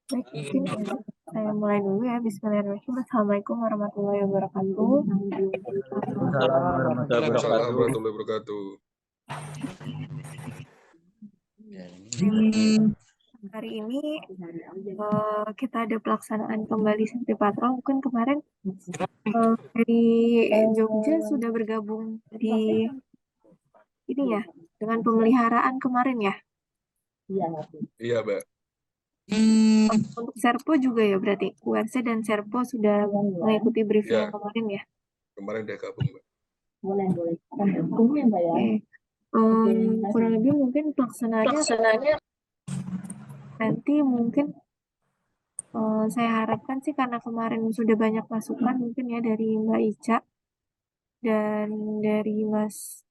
Baik, mungkin saya mulai dulu ya. Bismillahirrahmanirrahim. Assalamualaikum warahmatullahi wabarakatuh. Waalaikumsalam warahmatullahi Waalaikumsalam wabarakatuh. warahmatullahi wabarakatuh. Hari ini kita ada pelaksanaan kembali Santri Patrol. Mungkin kemarin dari Jogja sudah bergabung di ini ya, dengan pemeliharaan kemarin ya. Iya, Mbak. Untuk Serpo juga ya berarti. URC dan Serpo sudah mengikuti briefing Ya, yang kemarin ya. kemarin dia gabung, Mbak. Boleh. Tunggu ya, Mbak ya. Kurang lebih mungkin pelaksanaannya nanti mungkin saya harapkan sih karena kemarin sudah banyak masukan mungkin ya dari Mbak Ica dan dari Mas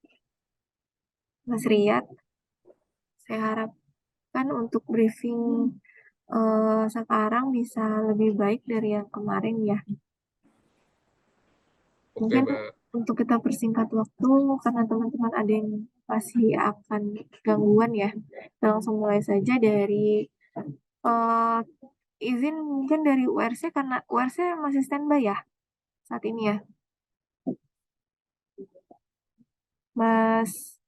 Riyad. Saya harapkan untuk briefing sekarang bisa lebih baik dari yang kemarin ya. Oke, Mungkin Mbak. untuk kita persingkat waktu karena teman-teman ada yang pasti akan gangguan ya. Kita langsung mulai saja dari eh, izin mungkin dari URC karena URC masih standby ya saat ini ya. Mas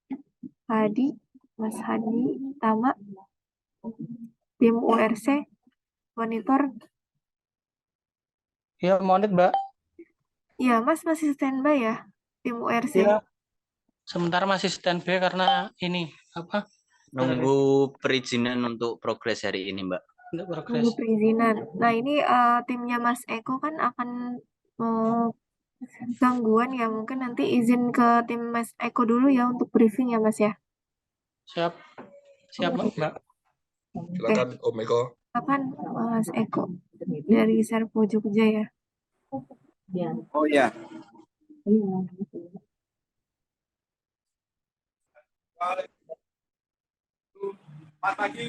Hadi, Mas Hadi Tama, tim URC, monitor. Ya, monit, Mbak. Iya, Mas masih standby ya, tim URC. Ya, sementara masih standby karena ini apa? Nunggu perizinan untuk progres hari ini, Mbak. Untuk progres. Tunggu perizinan. Nah, ini timnya Mas Eko kan akan gangguan ya. Mungkin nanti izin ke tim Mas Eko dulu ya untuk briefing ya, Mas ya. Siap. Siap, Mbak. Silakan, Om Eko. Kapan Mas Eko dari Serpo Jogja ya? Oh ya. Iya. Pagi.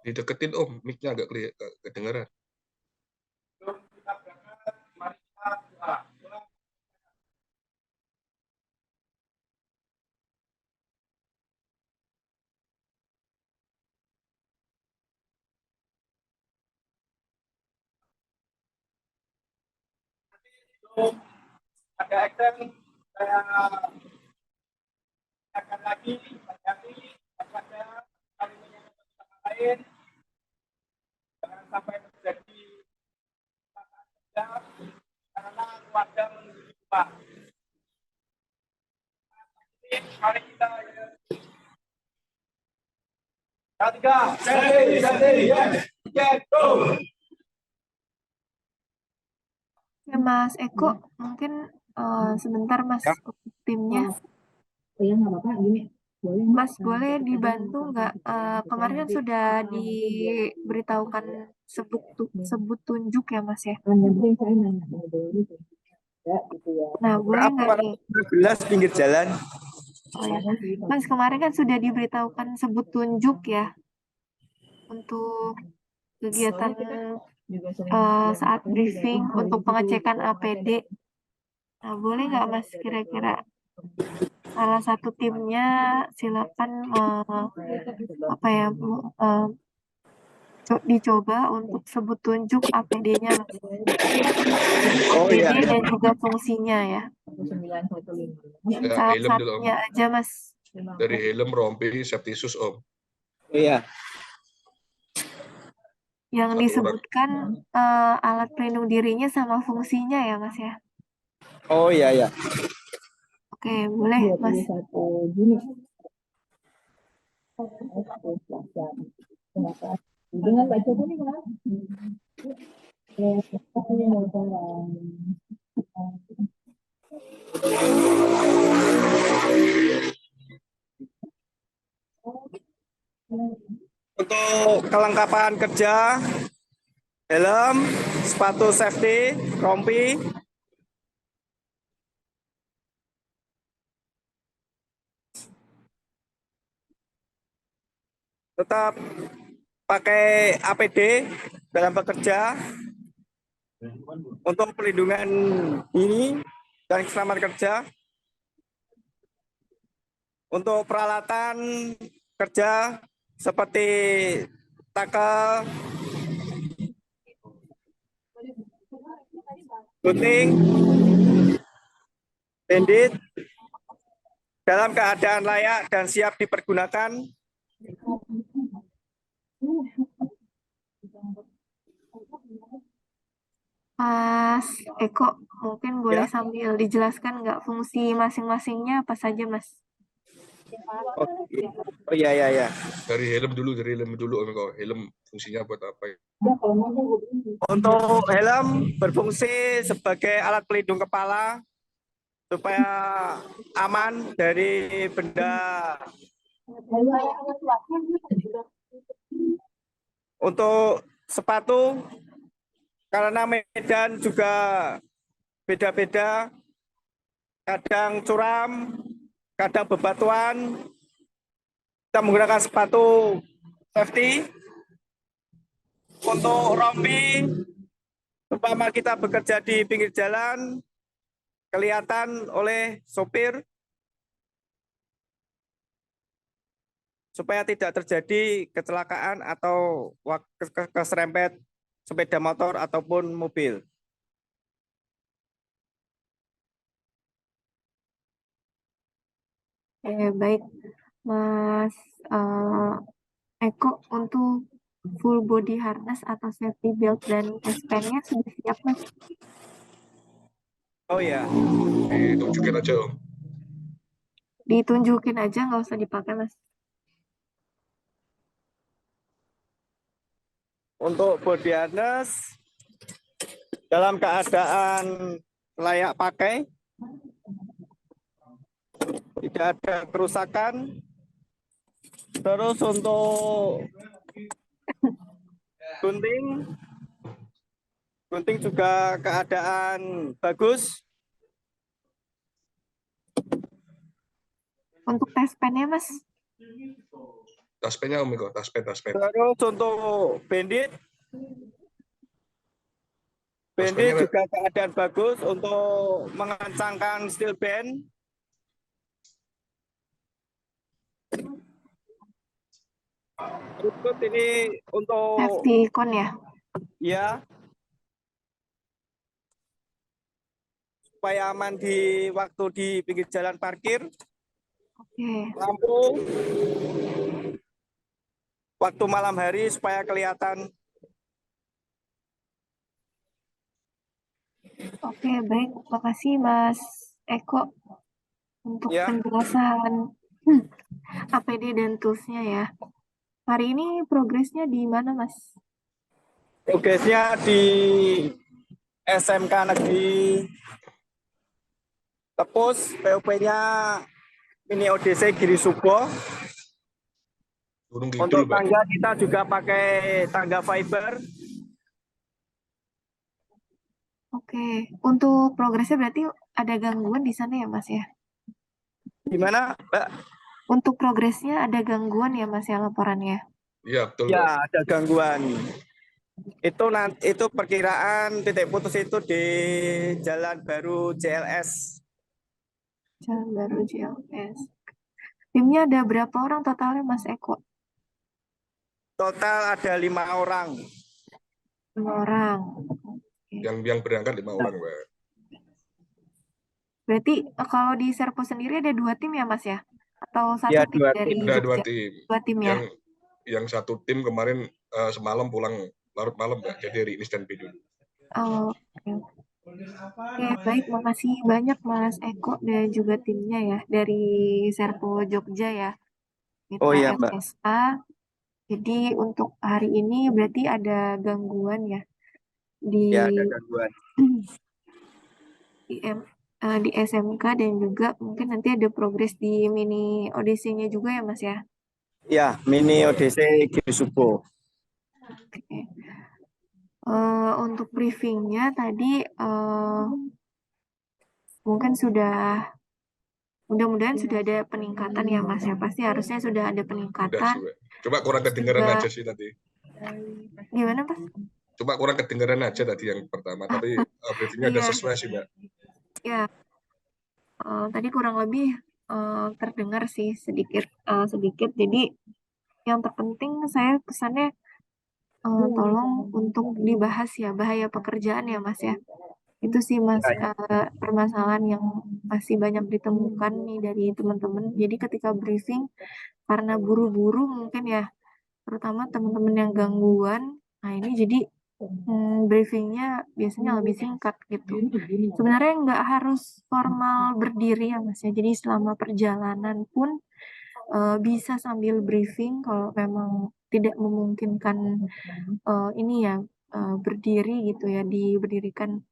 Dideketin, Om. Mic-nya agak kedengeran. Ada action saya akan lagi hati-hati pada saling menyangkut sama lain, jangan sampai terjadi kekerasan karena keluarga menuju rumah. Mari kita tiga, Ya, Mas Eko, mungkin sebentar Mas untuk timnya. Ya nggak apa-apa gini. Boleh. Mas boleh dibantu nggak? Kemarin kan sudah diberitahukan sebut tunjuk ya Mas ya. Yang penting saya nanya dulu gitu. Ya, gitu ya. Nah boleh nggak nih? gelas pinggir jalan. Oh ya, Mas kemarin kan sudah diberitahukan sebut tunjuk ya untuk kegiatan saat briefing untuk pengecekan APD. Nah boleh nggak Mas kira-kira salah satu timnya silakan apa ya dicoba untuk sebut tunjuk APD-nya Mas. Oh APD iya. dan juga fungsinya ya. 915. Ya, Salah helm dulu, Om. satunya aja Mas. Dari helm, rompi, safety shoes, Om. Iya. Yang Satu disebutkan alat pelindung dirinya sama fungsinya ya Mas ya. Oh iya ya. Oke, boleh Mas. 21 Juni. Dengan baca tadi Mas. Untuk kelengkapan kerja, helm, sepatu safety, rompi. Tetap pakai APD dalam bekerja untuk pelindungan diri dan keselamatan kerja. Untuk peralatan kerja seperti tackle, gunting, bandit dalam keadaan layak dan siap dipergunakan. Mas Eko, mungkin boleh Ya. sambil dijelaskan nggak fungsi masing-masingnya apa saja, Mas? Oh iya, iya, iya. Dari helm dulu Om Eko. Helm fungsinya buat apa ya? Untuk helm berfungsi sebagai alat pelindung kepala supaya aman dari benda. Untuk sepatu, karena medan juga beda-beda, kadang curam, kadang bebatuan, kita menggunakan sepatu safety. Untuk rompi, umpama kita bekerja di pinggir jalan, kelihatan oleh sopir, supaya tidak terjadi kecelakaan atau keserempet sepeda motor ataupun mobil. Baik, Mas Eko, untuk full body harness atau safety belt dan S-pen-nya sudah siap, Mas? Oh ya, Ditunjukin aja Om. Ditunjukin aja, nggak usah dipakai, Mas. untuk body harness dalam keadaan layak pakai, tidak ada kerusakan. Terus untuk gunting juga keadaan bagus. Untuk tes pen-nya, Mas? Taspennya Om Eko, taspen. Terus untuk bandit Taspennya juga keadaan bagus untuk mengencangkan steel band. Terus ini untuk Safety con ya? ya supaya aman di waktu di pinggir jalan parkir. Oke. Lampu waktu malam hari supaya kelihatan. Oke, baik. Makasih Mas Eko untuk Ya. penjelasan APD dan tools-nya ya. Hari ini progresnya di mana, Mas? Progresnya di SMK Negeri Tepus, PUP-nya Mini ODC Giri Subo. Gunung Kidul, Untuk Pak. tangga kita juga pakai tangga fiber. Oke, untuk progresnya berarti ada gangguan di sana ya, Mas ya? Gimana, Mbak? Untuk progresnya ada gangguan ya, Mas ya, laporannya? Iya, betul, Pak. Ya, ada gangguan. Itu perkiraan titik putus itu di Jalan Baru JLS. Jalan Baru JLS. Timnya ada berapa orang totalnya, Mas Eko? Total ada 5 orang. 5 orang. Yang berangkat 5 orang, Pak. Berarti kalau di Serpo sendiri ada 2 tim ya, Mas ya? Atau satu Ya, tim 2 dari tim. Ada Jogja? 2 tim. 2 tim ya? Yang satu tim kemarin semalam pulang larut malam, Mbak. Jadi hari ini standby dulu. Oh, oke. Oke, baik. Makasih banyak Mas Eko dan juga timnya ya dari Serpo Jogja ya. Mitra Oh iya, Mbak. FSA. Jadi untuk hari ini berarti ada gangguan ya di Ya, ada gangguan. di SMK dan juga mungkin nanti ada progres di mini ODC-nya juga ya, Mas ya. Ya, Mini ODC Giri Subo. Oke. Untuk briefingnya tadi mungkin mudah-mudahan sudah ada peningkatan ya, Mas ya. Pasti harusnya sudah ada Udah peningkatan. sih, Mbak. Coba kurang kedengeran Juga- aja sih tadi. Gimana, Mas? Cuma kurang kedengeran aja tadi yang pertama, tapi briefingnya udah Iya, sesuai sih, Mbak. ya. Tadi kurang lebih terdengar sih sedikit. Jadi yang terpenting saya pesannya tolong untuk dibahas ya bahaya pekerjaan ya Mas ya. Itu sih Mas permasalahan yang masih banyak ditemukan nih dari teman-teman. Jadi ketika briefing karena buru-buru mungkin ya, terutama teman-teman yang gangguan. Nah ini jadi briefingnya biasanya lebih singkat gitu. Sebenarnya nggak harus formal berdiri ya Mas ya. Jadi selama perjalanan pun bisa sambil briefing kalau memang tidak memungkinkan ini ya berdiri gitu ya berdirikan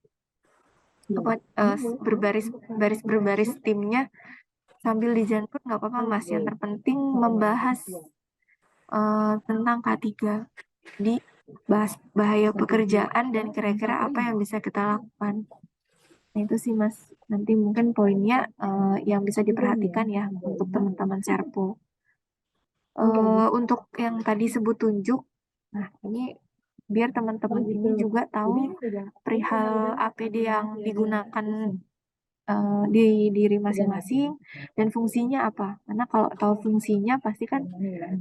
berbaris timnya sambil di jalan pun nggak apa-apa Mas. Yang terpenting membahas tentang K3 di bahas bahaya pekerjaan dan kira-kira apa yang bisa kita lakukan. Nah, itu sih Mas. Nanti mungkin poinnya yang bisa diperhatikan ya untuk teman-teman Serpo. Untuk yang tadi sebut tunjuk, nah ini biar teman-teman ini juga tahu perihal APD yang digunakan di diri masing-masing dan fungsinya apa. Karena kalau tahu fungsinya pasti kan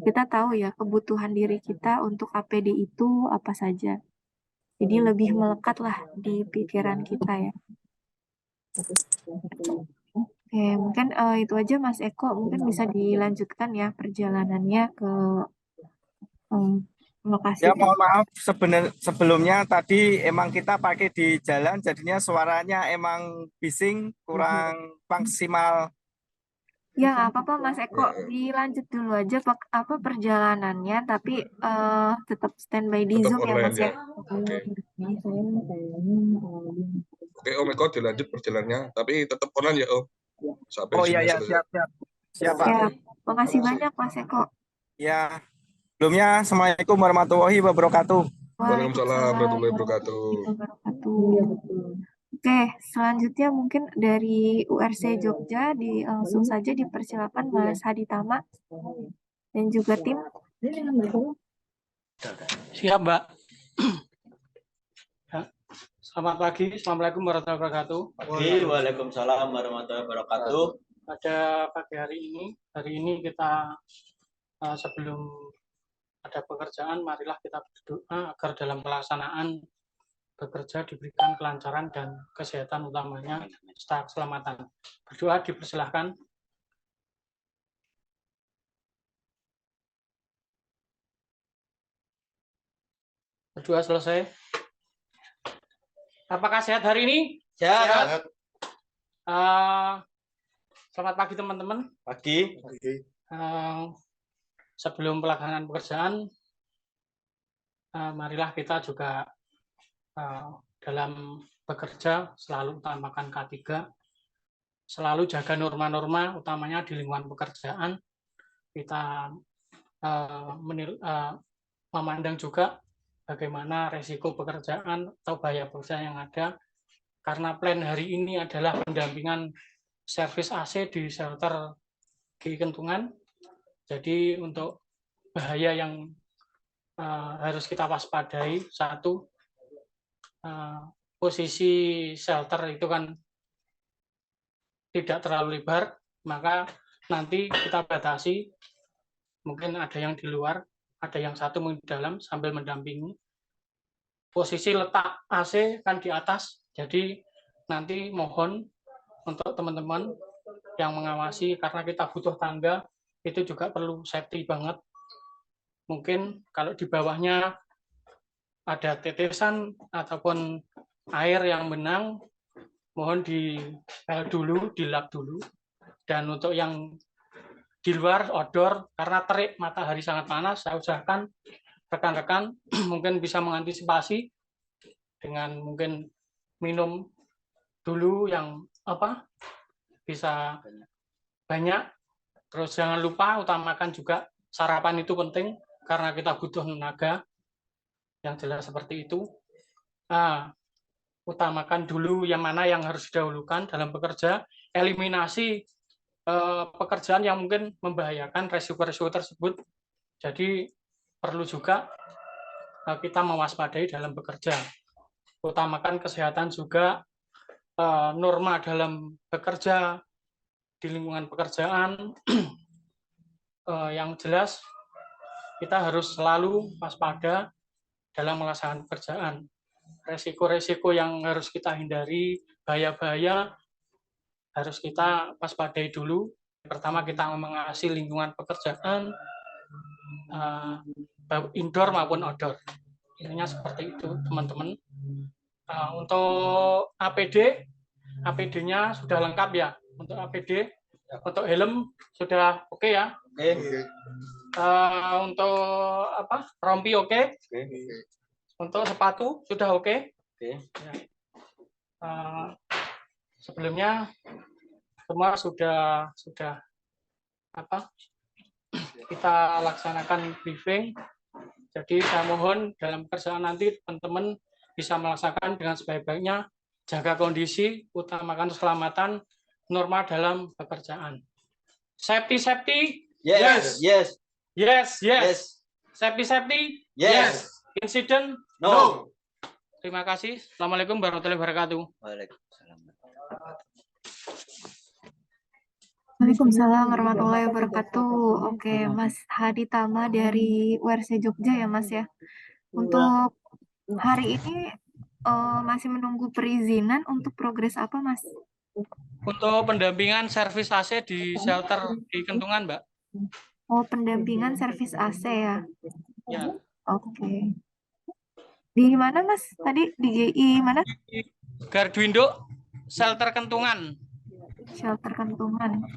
kita tahu ya kebutuhan diri kita untuk APD itu apa saja. Jadi lebih melekat lah di pikiran kita ya. Oke, mungkin itu aja Mas Eko. Mungkin bisa dilanjutkan ya perjalanannya ke lokasi. Ya mohon maaf sebelumnya tadi emang kita pakai di jalan jadinya suaranya emang bising kurang maksimal. Ya nggak apa-apa Mas Eko, dilanjut dulu aja perjalanannya, tapi tetap standby di Tetap Zoom ya online Mas ya. ya. Oke, Om Eko dilanjut perjalanannya, tapi tetap online ya Om. Sampai Oh iya Zoom-nya ya selesai. siap Pak. Ya, makasih banyak Mas Eko. Ya sebelumnya Assalamualaikum warahmatullahi wabarakatuh. Waalaikumsalam warahmatullahi wabarakatuh. Oke, selanjutnya mungkin dari URC Jogja langsung saja dipersilakan Mas Haditama dan juga tim. Siap, Mbak. Ya. Selamat pagi, Assalamualaikum warahmatullahi wabarakatuh. Waalaikumsalam warahmatullahi wabarakatuh. Pada pagi hari ini kita sebelum ada pekerjaan, marilah kita berdoa agar dalam pelaksanaan bekerja diberikan kelancaran dan kesehatan, utamanya keselamatan. Berdoa dipersilahkan. Berdoa selesai. Apakah sehat hari ini? Sehat. Selamat pagi teman-teman. Pagi. Sebelum pelaksanaan pekerjaan, marilah kita juga dalam bekerja selalu utamakan K3, selalu jaga norma-norma, utamanya di lingkungan pekerjaan. Kita memandang juga bagaimana resiko pekerjaan atau bahaya pekerjaan yang ada, karena plan hari ini adalah pendampingan servis AC di shelter GI Kentungan. Jadi untuk bahaya yang harus kita waspadai, satu, posisi shelter itu kan tidak terlalu lebar, maka nanti kita batasi, mungkin ada yang di luar, ada yang satu di dalam sambil mendampingi. Posisi letak AC kan di atas, jadi nanti mohon untuk teman-teman yang mengawasi, karena kita butuh tangga, itu juga perlu safety banget. Mungkin kalau di bawahnya ada tetesan ataupun air yang benang, mohon dilap dulu. Dan untuk yang di luar outdoor, karena terik matahari sangat panas, saya usahakan rekan-rekan mungkin bisa mengantisipasi dengan mungkin minum dulu yang bisa banyak. Terus jangan lupa utamakan juga sarapan, itu penting karena kita butuh tenaga. Yang jelas seperti itu. Utamakan dulu yang mana yang harus didahulukan dalam bekerja, eliminasi pekerjaan yang mungkin membahayakan resiko-resiko tersebut. Jadi perlu juga kita mewaspadai dalam bekerja. Utamakan kesehatan juga, norma dalam bekerja di lingkungan pekerjaan. Yang jelas kita harus selalu waspada dalam melaksanakan pekerjaan. Resiko-resiko yang harus kita hindari, bahaya-bahaya harus kita waspadai dulu. Pertama, kita mengawasi lingkungan pekerjaan, indoor maupun outdoor. Intinya seperti itu, teman-teman. Untuk APD-nya sudah lengkap ya. Untuk APD, untuk helm sudah oke ya. Untuk rompi oke. Untuk sepatu sudah oke. Ya. Sebelumnya semua sudah kita laksanakan briefing. Jadi saya mohon dalam pekerjaan nanti teman-teman bisa melaksanakan dengan sebaik-baiknya, jaga kondisi, utamakan keselamatan, norma dalam pekerjaan. Safety. Yes. Yes. Safety. Yes. Incident. No. Terima kasih. Assalamualaikum warahmatullahi wabarakatuh. Waalaikumsalam. Waalaikumsalam warahmatullahi wabarakatuh. Oke, Mas Hadi Tama dari URC Jogja ya, Mas ya. Untuk hari ini masih menunggu perizinan untuk progres apa, Mas? Untuk pendampingan servis AC di shelter di Kentungan, Mbak. Oh, pendampingan servis AC ya. Ya. Oke. Di mana, Mas? Tadi di GI mana? Garduindo, shelter Kentungan. Shelter Kentungan.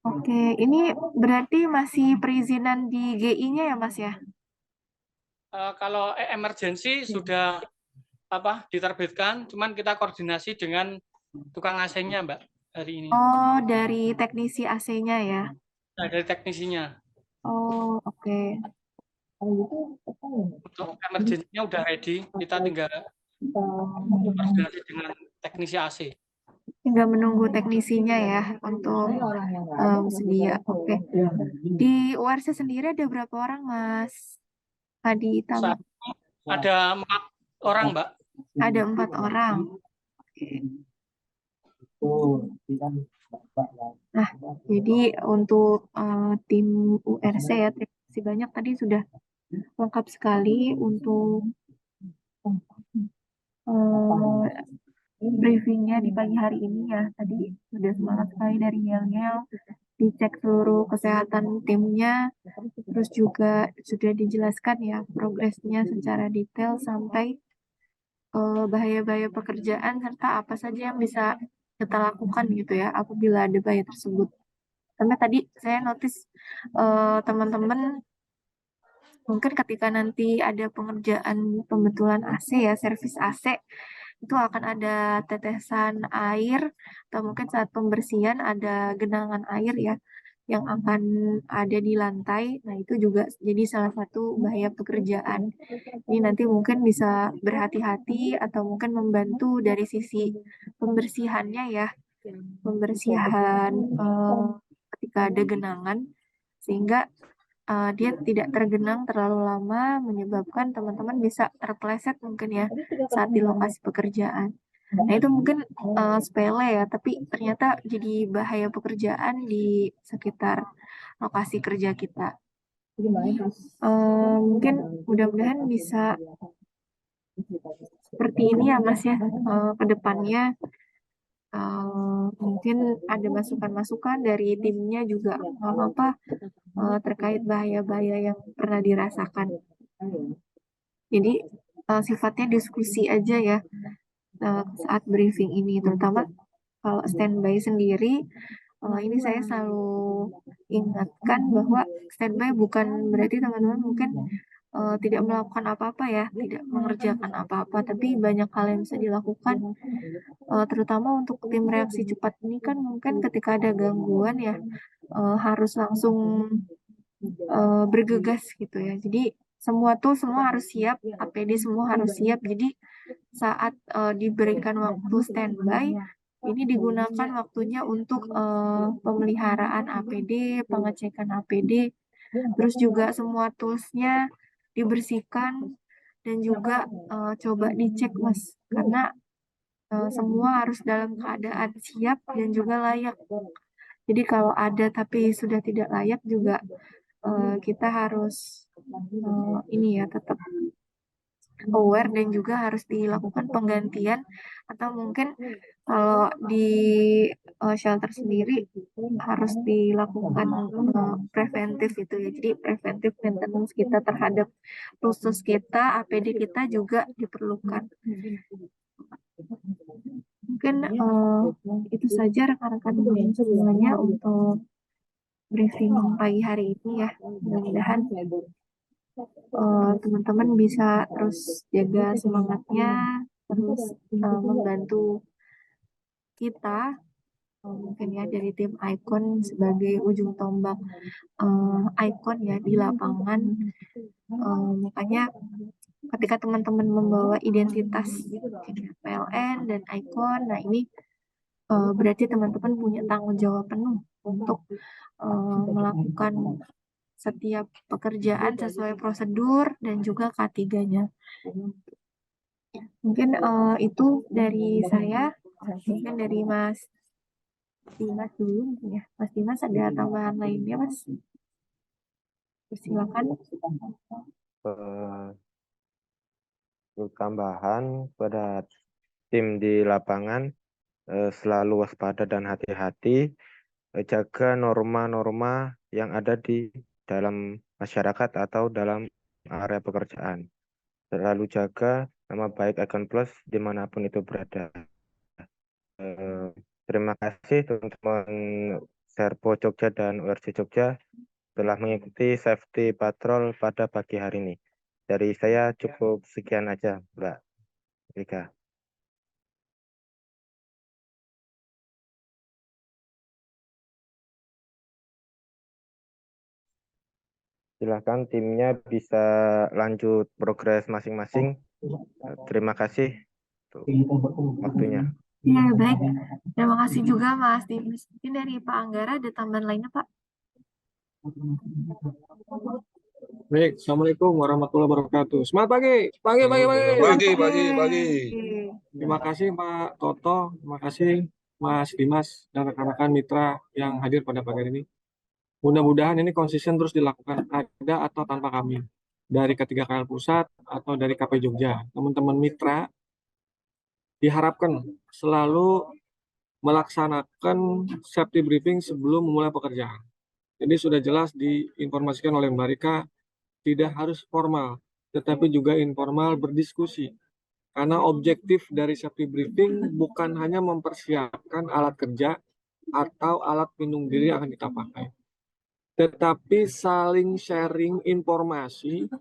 Oke, ini berarti masih perizinan di GI-nya ya, Mas ya? Kalau emergency sudah diterbitkan, cuman kita koordinasi dengan tukang AC-nya, Mbak, hari ini. Oh, dari teknisi AC-nya ya? Nah, dari teknisinya. Oh, oke. Untuk emergency-nya udah ready, kita tinggal koordinasi dengan teknisi AC. Tinggal menunggu teknisinya ya untuk sedia. Oke. Di URC sendiri ada berapa orang, Mas Hadi Tama? Ada 4 orang, Mbak. Ada 4 orang. Oke. Nah, jadi untuk tim URC ya, terima kasih banyak tadi sudah lengkap sekali untuk briefingnya di pagi hari ini ya. Tadi sudah semangat sekali dari Yel-Yel, dicek seluruh kesehatan timnya, terus juga sudah dijelaskan ya progresnya secara detail sampai bahaya-bahaya pekerjaan serta apa saja yang bisa kita lakukan gitu ya apabila ada bahaya tersebut. Karena tadi saya notice teman-teman mungkin ketika nanti ada pengerjaan pembetulan AC ya, servis AC, itu akan ada tetesan air atau mungkin saat pembersihan ada genangan air ya yang akan ada di lantai. Nah, itu juga jadi salah satu bahaya pekerjaan. Ini nanti mungkin bisa berhati-hati atau mungkin membantu dari sisi pembersihannya ya. Pembersihan ketika ada genangan sehingga dia tidak tergenang terlalu lama menyebabkan teman-teman bisa terpeleset mungkin ya saat di lokasi pekerjaan. Nah, itu mungkin sepele ya, tapi ternyata jadi bahaya pekerjaan di sekitar lokasi kerja kita. Mungkin mudah-mudahan bisa seperti ini ya, Mas ya, ke depannya. Mungkin ada masukan-masukan dari timnya juga apa terkait bahaya-bahaya yang pernah dirasakan. Jadi sifatnya diskusi aja ya saat briefing ini, terutama kalau standby sendiri. Ini saya selalu ingatkan bahwa standby bukan berarti teman-teman mungkin tidak melakukan apa-apa ya, tidak mengerjakan apa-apa, tapi banyak hal yang bisa dilakukan. Terutama untuk tim reaksi cepat ini kan mungkin ketika ada gangguan ya harus langsung bergegas gitu ya. Jadi semua harus siap, APD semua harus siap. Jadi saat diberikan waktu standby, ini digunakan waktunya untuk pemeliharaan APD, pengecekan APD, Terus juga semua toolsnya dibersihkan dan juga coba dicek Mas, karena semua harus dalam keadaan siap dan juga layak. Jadi kalau ada tapi sudah tidak layak juga kita harus ini ya tetap aware dan juga harus dilakukan penggantian atau mungkin kalau di shelter sendiri harus dilakukan preventif itu ya. Jadi preventif maintenance kita terhadap khusus kita, APD kita juga diperlukan. Mungkin itu saja rekan-rekan semuanya untuk briefing pagi hari ini ya. Mudah-mudahan teman-teman bisa terus jaga semangatnya, terus membantu kita mungkin ya dari tim Icon sebagai ujung tombak Icon ya di lapangan. Makanya ketika teman-teman membawa identitas PLN dan Icon, nah ini berarti teman-teman punya tanggung jawab penuh untuk melakukan setiap pekerjaan sesuai prosedur dan juga K3-nya. Mungkin itu dari saya, mungkin dari Mas Dimas dulu mungkin ya. Mas Dimas ada tambahan lainnya Mas? Silakan. Untuk tambahan pada tim di lapangan selalu waspada dan hati-hati, jaga norma-norma yang ada di dalam masyarakat atau dalam area pekerjaan. Selalu jaga nama baik Icon Plus dimanapun itu berada. Terima kasih teman-teman Serpo Jogja dan URJ Jogja telah mengikuti safety patrol pada pagi hari ini. Dari saya cukup sekian aja, Mbak Rika. Silahkan timnya bisa lanjut progres masing-masing. Terima kasih untuk waktunya. Ya, baik. Terima kasih juga Mas Dimas. Mungkin dari Pak Anggara ada tambahan lainnya Pak? Baik, Assalamualaikum warahmatullahi wabarakatuh. Semangat pagi, pagi. Pagi. Terima kasih Pak Toto, terima kasih Mas Dimas dan rekan-rekan mitra yang hadir pada pagi hari ini. Mudah-mudahan ini konsisten terus dilakukan, ada atau tanpa kami. Dari ketiga KL Pusat atau dari KP Jogja. Teman-teman mitra diharapkan selalu melaksanakan safety briefing sebelum memulai pekerjaan. Jadi sudah jelas diinformasikan oleh Mbak Rika, tidak harus formal, tetapi juga informal berdiskusi. Karena objektif dari safety briefing bukan hanya mempersiapkan alat kerja atau alat pelindung diri yang akan kita pakai, tetapi saling sharing informasi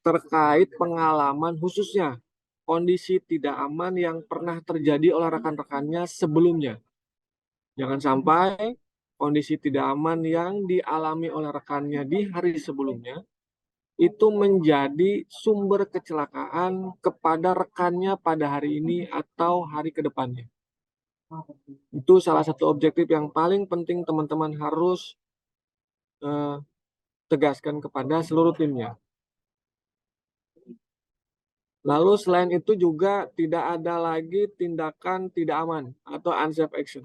terkait pengalaman khususnya kondisi tidak aman yang pernah terjadi oleh rekan-rekannya sebelumnya. Jangan sampai kondisi tidak aman yang dialami oleh rekannya di hari sebelumnya itu menjadi sumber kecelakaan kepada rekannya pada hari ini atau hari ke depannya. Itu salah satu objektif yang paling penting teman-teman harus tegaskan kepada seluruh timnya. Lalu selain itu juga tidak ada lagi tindakan tidak aman atau unsafe action.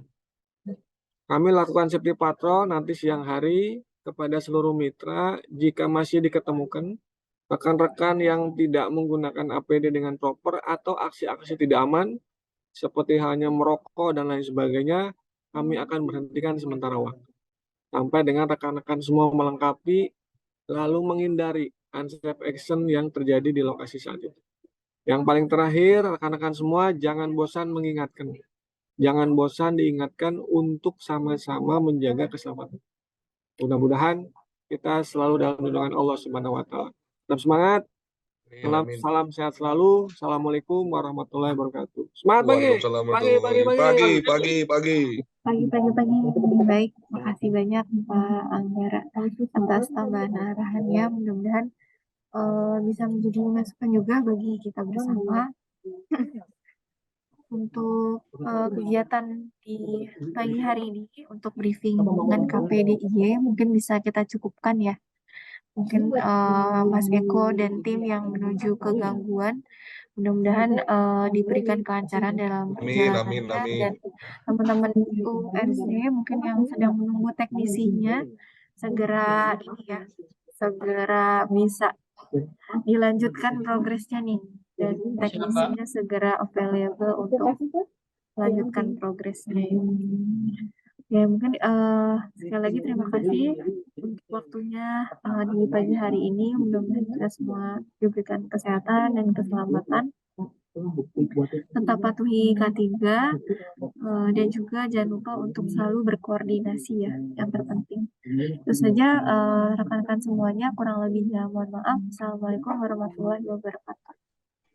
Kami lakukan safety patrol nanti siang hari kepada seluruh mitra jika masih diketemukan rekan-rekan yang tidak menggunakan APD dengan proper atau aksi-aksi tidak aman seperti halnya merokok dan lain sebagainya, kami akan berhentikan sementara waktu. Sampai dengan rekan-rekan semua melengkapi lalu menghindari unsafe action yang terjadi di lokasi saat itu. Yang paling terakhir, rekan-rekan semua jangan bosan mengingatkan. Jangan bosan diingatkan untuk sama-sama menjaga keselamatan. Mudah-mudahan kita selalu dalam lindungan Allah Subhanahu wa taala. Tetap semangat. Salam sehat selalu. Assalamualaikum warahmatullahi wabarakatuh. Semangat pagi. Pagi. Baik, makasih banyak Pak Anggara atas tambahan arahannya. Mudah-mudahan bisa menjadi masukan juga bagi kita bersama untuk kegiatan di pagi hari ini untuk briefing dengan KPDIY mungkin bisa kita cukupkan ya. mungkin Mas Eko dan tim yang menuju ke gangguan. Mudah-mudahan diberikan kelancaran dalam Amin, amin, perjalanannya, amin. dan teman-teman URC mungkin yang sedang menunggu teknisinya segera ini ya, segera bisa dilanjutkan progresnya nih, dan teknisinya segera available untuk melanjutkan progresnya. Ya mungkin sekali lagi terima kasih untuk waktunya di pagi hari ini. Mudah-mudahan kita semua diberikan kesehatan dan keselamatan. Tetap patuhi K3 dan juga jangan lupa untuk selalu berkoordinasi ya, yang terpenting. Itu saja rekan-rekan semuanya, kurang lebihnya mohon maaf. Assalamualaikum warahmatullahi wabarakatuh.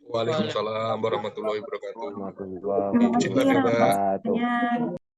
Waalaikumsalam warahmatullahi wabarakatuh. Warahmatullahi Terima kasih Izinkan ya, Mbak. wabarakatuh. rekan-rekannya.